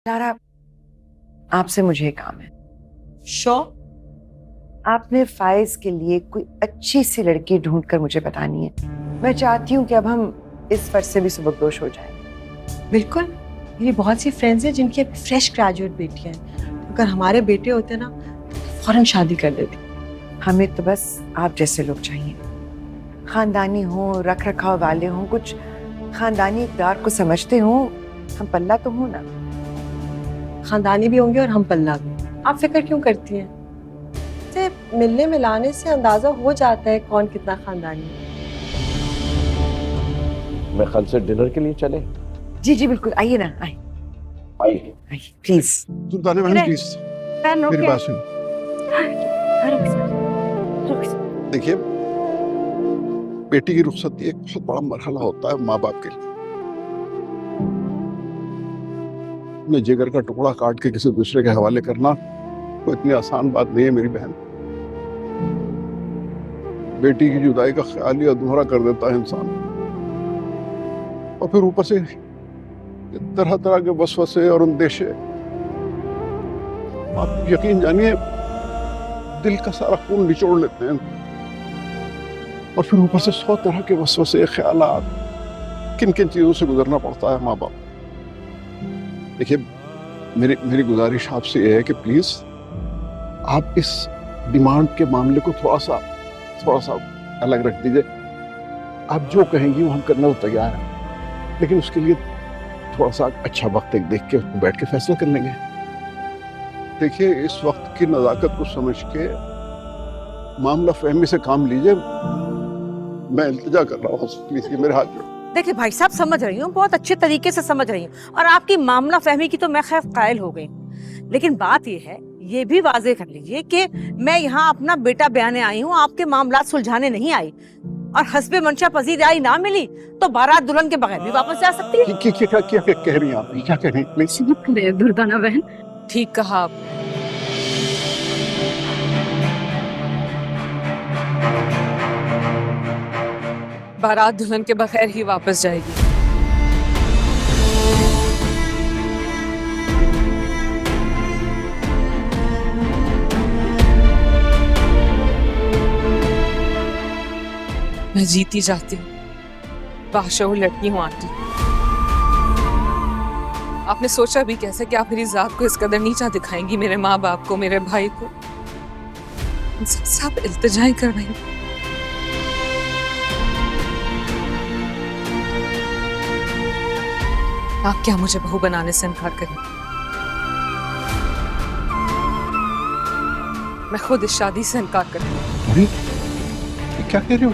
यारा, आपसे मुझे एक काम है। श्योर? आपने फाइज के लिए कोई अच्छी सी लड़की ढूंढ कर मुझे बतानी है। मैं चाहती हूँ कि अब हम इस फर्ज से भी सुबकदोश हो जाएं। बिल्कुल। मेरी बहुत सी फ्रेंड्स हैं जिनकी अभी फ्रेश ग्रेजुएट बेटियां हैं। अगर हमारे बेटे होते ना तो फौरन शादी कर देते। हमें तो बस आप जैसे लोग चाहिए, खानदानी हो, रख रखाव वाले हों, कुछ खानदानी इक़दार को समझते हों। हम पल्ला तो हो ना। खानदानी भी होंगे और हम पल्ला भी। आप फिक्र क्यों करती हैं? से मिलने मिलाने से अंदाजा हो जाता है कौन कितना खानदानी है। मैं कल से डिनर के लिए चले? जी जी बिल्कुल, आइए ना, आइए आइए प्लीज। सुल्ताना बहन प्लीज मेरी बात सुनो। देखिए, बेटी की रुखसती एक बहुत बड़ा मरहला होता है माँ बाप के लिए। अपने जिगर का टुकड़ा काट के किसी दूसरे के हवाले करना कोई इतनी आसान बात नहीं है मेरी बहन। बेटी की जुदाई का ख्याल ही अधूरा कर देता है इंसान, और फिर ऊपर से तरह तरह के वसवसे और अंदेशे। आप यकीन जानिए, दिल का सारा खून निचोड़ लेते हैं। और फिर ऊपर से 100 तरह के वसवसे, ख्यालात। किन किन चीजों से गुजरना पड़ता है माँ बाप। देखिए, मेरी गुजारिश आपसे यह है कि प्लीज आप इस डिमांड के मामले को थोड़ा सा अलग रख दीजिए। आप जो कहेंगी वो हम करने को तैयार हैं, लेकिन उसके लिए थोड़ा सा अच्छा वक्त एक देख के उसको बैठ के फैसला कर लेंगे। देखिए, इस वक्त की नजाकत को समझ के मामला फहमी से काम लीजिए। मैं इल्तिजा कर रहा हूँ, प्लीज ये मेरे हाथ जोड़ो। देखिए भाई साहब, समझ रही हूँ, बहुत अच्छे तरीके से समझ रही हूँ, और आपकी मामला फहमी की तो मैं खैर कायल हो गई। लेकिन बात ये है, ये भी वाजे कर लीजिए कि मैं यहाँ अपना बेटा बयाने आई हूँ, आपके मामला सुलझाने नहीं आई। और हस्बे मंशा पजीर आई ना मिली तो बारात दुल्हन के बगैर भी वापस जा सकती है। क्या कह रही हैं आप? क्या कह रही हैं? प्लीज दुर्दाना बहन, ठीक कहा आप। बारात दुल्हन के बगैर ही वापस जाएगी। मैं जीती जाती हूँ, बाशऊर लड़की हूँ आंटी। आपने सोचा भी कैसे कि आप मेरी जात को इस कदर नीचा दिखाएंगी, मेरे माँ बाप को, मेरे भाई को। सब इल्तिजाएं कर रही हैं। आप क्या मुझे बहू बनाने से इनकार करें? मैं खुद इस शादी से इनकार करूंगी। अरे ये क्या कह रही हो?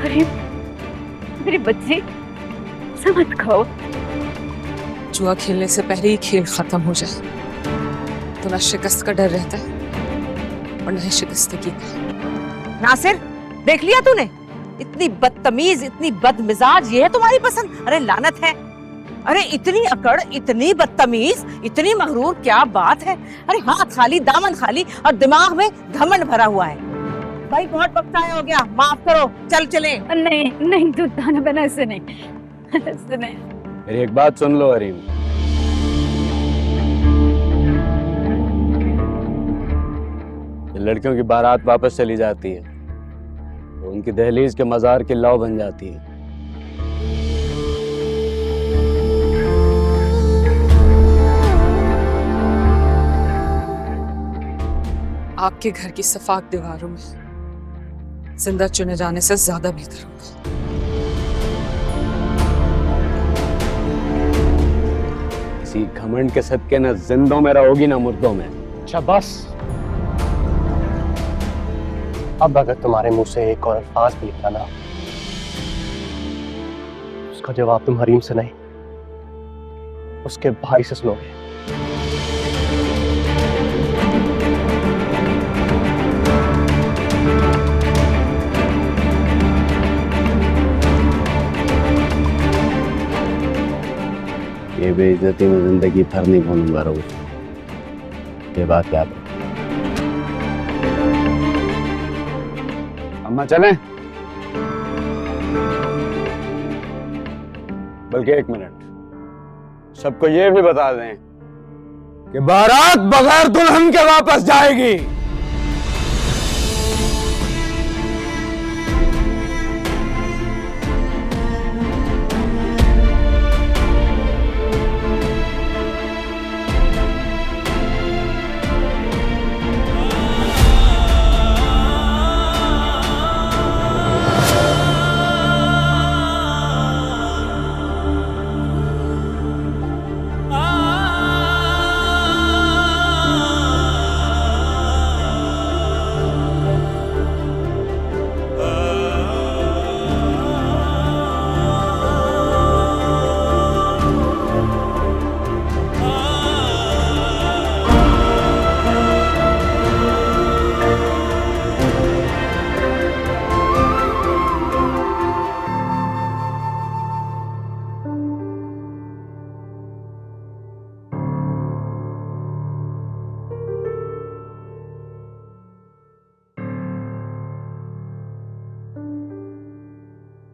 अरे मेरे बच्चे, समझ खाओ। जुआ खेलने से पहले ही खेल खत्म हो जाए तो ना शिकस्त का डर रहता है और न शिकस्तगी का। नासिर, देख लिया तूने? इतनी बदतमीज, इतनी बदमिजाज, ये है तुम्हारी पसंद? अरे लानत है। अरे इतनी अकड़, इतनी बदतमीज, इतनी मगरूर, क्या बात है? अरे हाथ खाली, दामन खाली और दिमाग में घमंड भरा हुआ है। भाई बहुत वक्त आया हो गया, माफ करो, चल चले। नहीं नहीं दुर्दाना बहन, ऐसे नहीं, ऐसे नहीं। मेरी एक बात सुन लो अरीम, लड़कियों की बारात वापस चली जाती है तो उनकी दहलीज के मजार की लौ बन जाती है। आपके घर की सफाक दीवारों में जिंदा चुने जाने से ज्यादा बेहतर होगा। किसी घमंड के सदके न जिंदों में रहोगी ना मुर्दों में। अच्छा बस, अब अगर तुम्हारे मुंह से एक और अल्फाज भी निकला ना, उसका जवाब तुम हरीम से नहीं, उसके भाई से सुनोगे। ये बेइज्जती में जिंदगी भर नहीं भूलूंगा रहूं, ये बात याद है। अम्मा चलें? बल्कि 1 मिनट, सबको ये भी बता दें कि बारात बगैर दुल्हन के वापस जाएगी।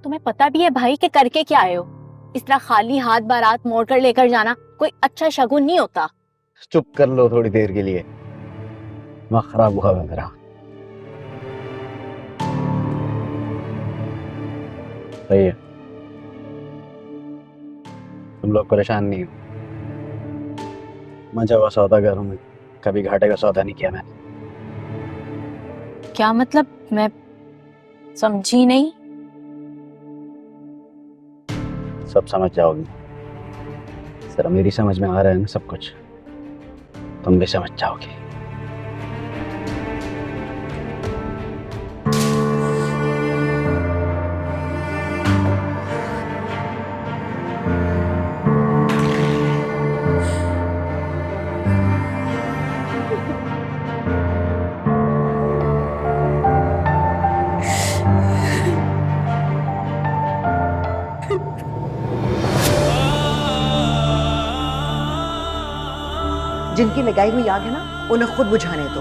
तुम्हें पता भी है भाई कि करके क्या आए हो? इस तरह खाली हाथ बारात मोड़ कर लेकर जाना कोई अच्छा शगुन नहीं होता। चुप कर लो थोड़ी देर के लिए, दिमाग खराब हुआ है मेरा। सही है, तुम लोग परेशान नहीं हो। मजा हुआ सौदागरों में, कभी घाटे का सौदा नहीं किया मैंने। क्या मतलब? मैं समझी नहीं। सब समझ जाओगी, सर मेरी समझ में आ रहा है ना सब कुछ, तुम भी समझ जाओगे। जिनकी लगाई हुई आग है ना, उन्हें खुद बुझाने दो।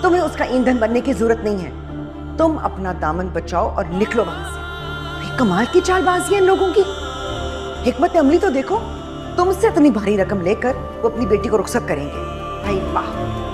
तुम्हें उसका ईंधन बनने की जरूरत नहीं है। तुम अपना दामन बचाओ और निकलो वहां से। भाई कमाल की चालबाजी है इन लोगों की। हिकमत अमली तो देखो, तुमसे इतनी भारी रकम लेकर वो अपनी बेटी को रुखसत करेंगे। भाई वाह।